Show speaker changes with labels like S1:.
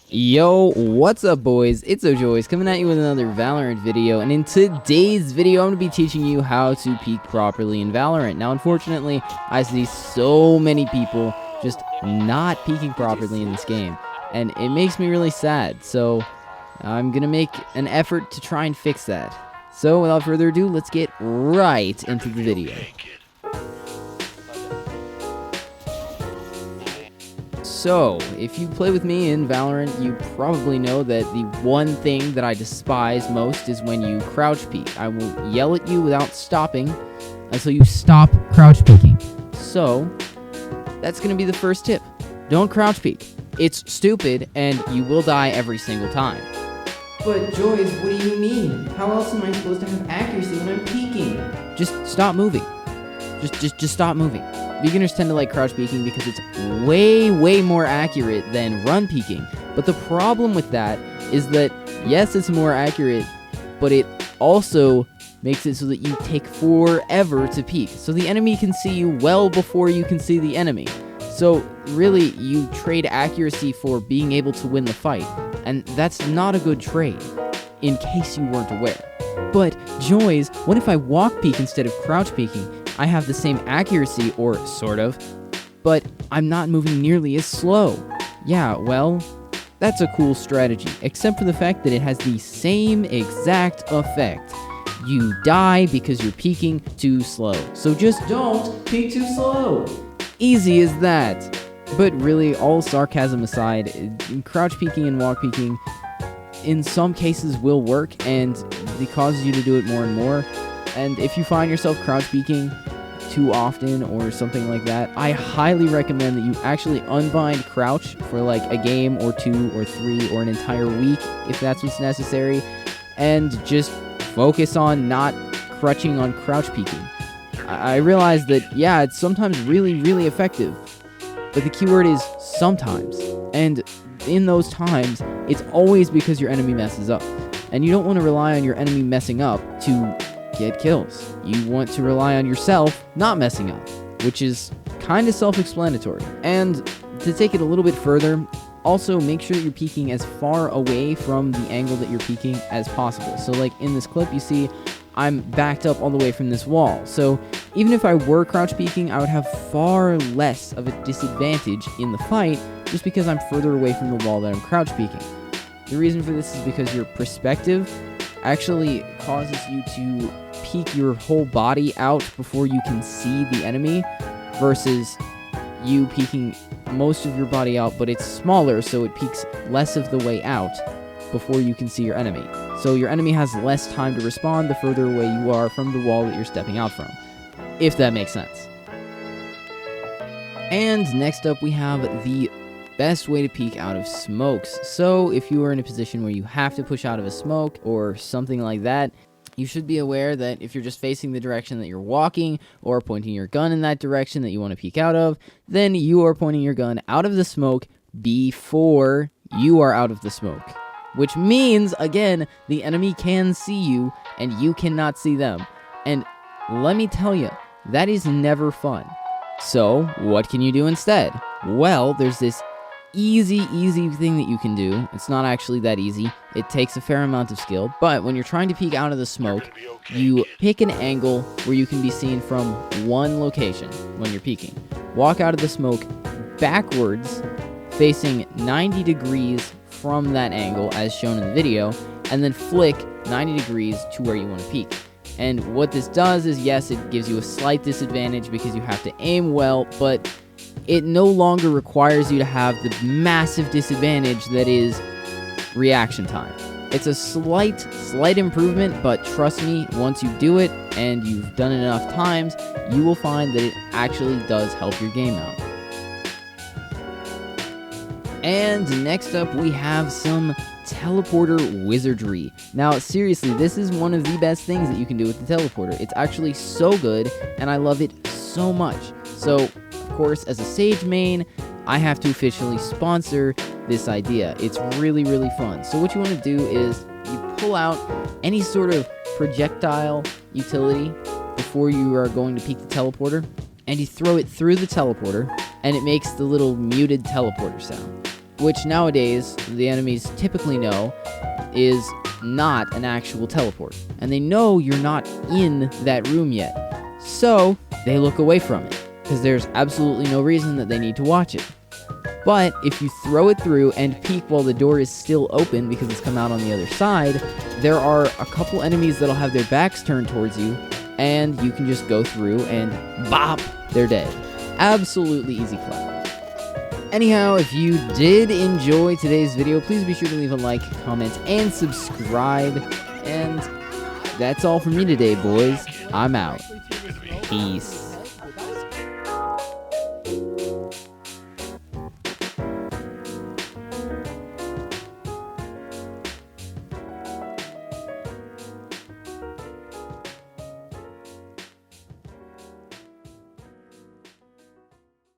S1: Yo, what's up boys? It's ohJoyz coming at you with another Valorant video, and in today's video I'm going to be teaching you how to peek properly in Valorant. Now unfortunately, I see so many people just not peeking properly in this game, and it makes me really sad, so I'm going to make an effort to try and fix that. So without further ado, let's get right into the video. So, if you play with me in Valorant, you probably know that the one thing that I despise most is when you crouch peek. I will yell at you without stopping until you stop crouch peeking. So, that's going to be the first tip. Don't crouch peek. It's stupid, and you will die every single time.
S2: But ohJoyz, what do you mean? How else am I supposed to have accuracy when I'm peeking?
S1: Just stop moving. Just stop moving. Beginners tend to like crouch peeking because it's way more accurate than run peeking. But the problem with that is that, yes, it's more accurate, but it also makes it so that you take forever to peek. So the enemy can see you well before you can see the enemy. So really, you trade accuracy for being able to win the fight. And that's not a good trade, in case you weren't aware. But ohJoyz, what if I walk peek instead of crouch peeking? I have the same accuracy, or sort of, but I'm not moving nearly as slow. Yeah, well, that's a cool strategy, except for the fact that it has the same exact effect. You die because you're peeking too slow. So just don't peek too slow. Easy as that. But really, all sarcasm aside, crouch peeking and walk peeking in some cases will work, and it causes you to do it more and more. And if you find yourself crouch peeking too often or something like that, I highly recommend that you actually unbind crouch for like a game or 2 or 3 or an entire week if that's what's necessary, and just focus on not crutching on crouch peeking. I realize that, yeah, it's sometimes really effective, but the keyword is sometimes, and in those times, it's always because your enemy messes up, and you don't want to rely on your enemy messing up to get kills. You want to rely on yourself not messing up, which is kind of self-explanatory. And to take it a little bit further, also make sure that you're peeking as far away from the angle that you're peeking as possible. So like in this clip, you see I'm backed up all the way from this wall. So even if I were crouch peeking, I would have far less of a disadvantage in the fight just because I'm further away from the wall that I'm crouch peeking. The reason for this is because your perspective actually causes you to peek your whole body out before you can see the enemy, versus you peeking most of your body out, but it's smaller, so it peeks less of the way out before you can see your enemy. So your enemy has less time to respond the further away you are from the wall that you're stepping out from, if that makes sense. And next up we have the best way to peek out of smokes. So if you are in a position where you have to push out of a smoke or something like that, you should be aware that if you're just facing the direction that you're walking or pointing your gun in that direction that you want to peek out of, then you are pointing your gun out of the smoke before you are out of the smoke. Which means, again, the enemy can see you and you cannot see them. And let me tell you, that is never fun. So what can you do instead? Well, there's this easy thing that you can do. It's not actually that easy. It takes a fair amount of skill, but when you're trying to peek out of the smoke, you pick an angle where you can be seen from one location when you're peeking. Walk out of the smoke backwards, facing 90 degrees from that angle as shown in the video, and then flick 90 degrees to where you want to peek. And what this does is, yes, it gives you a slight disadvantage because you have to aim well, but it no longer requires you to have the massive disadvantage that is reaction time. It's a slight improvement, but trust me, once you do it and you've done it enough times, you will find that it actually does help your game out. And next up, we have some teleporter wizardry. Now, seriously, this is one of the best things that you can do with the teleporter. It's actually so good, and I love it so much. So, of course, as a Sage main, I have to officially sponsor this idea. It's really fun. So what you want to do is you pull out any sort of projectile utility before you are going to peek the teleporter, and you throw it through the teleporter, and it makes the little muted teleporter sound. which nowadays the enemies typically know is not an actual teleport. And they know you're not in that room yet. So they look away from it, because there's absolutely no reason that they need to watch it. But if you throw it through and peek while the door is still open because it's come out on the other side, there are a couple enemies that'll have their backs turned towards you, and you can just go through and bop, they're dead. Absolutely easy clap. Anyhow, if you did enjoy today's video, please be sure to leave a like, comment, and subscribe. And that's all from me today, boys. I'm out. Peace.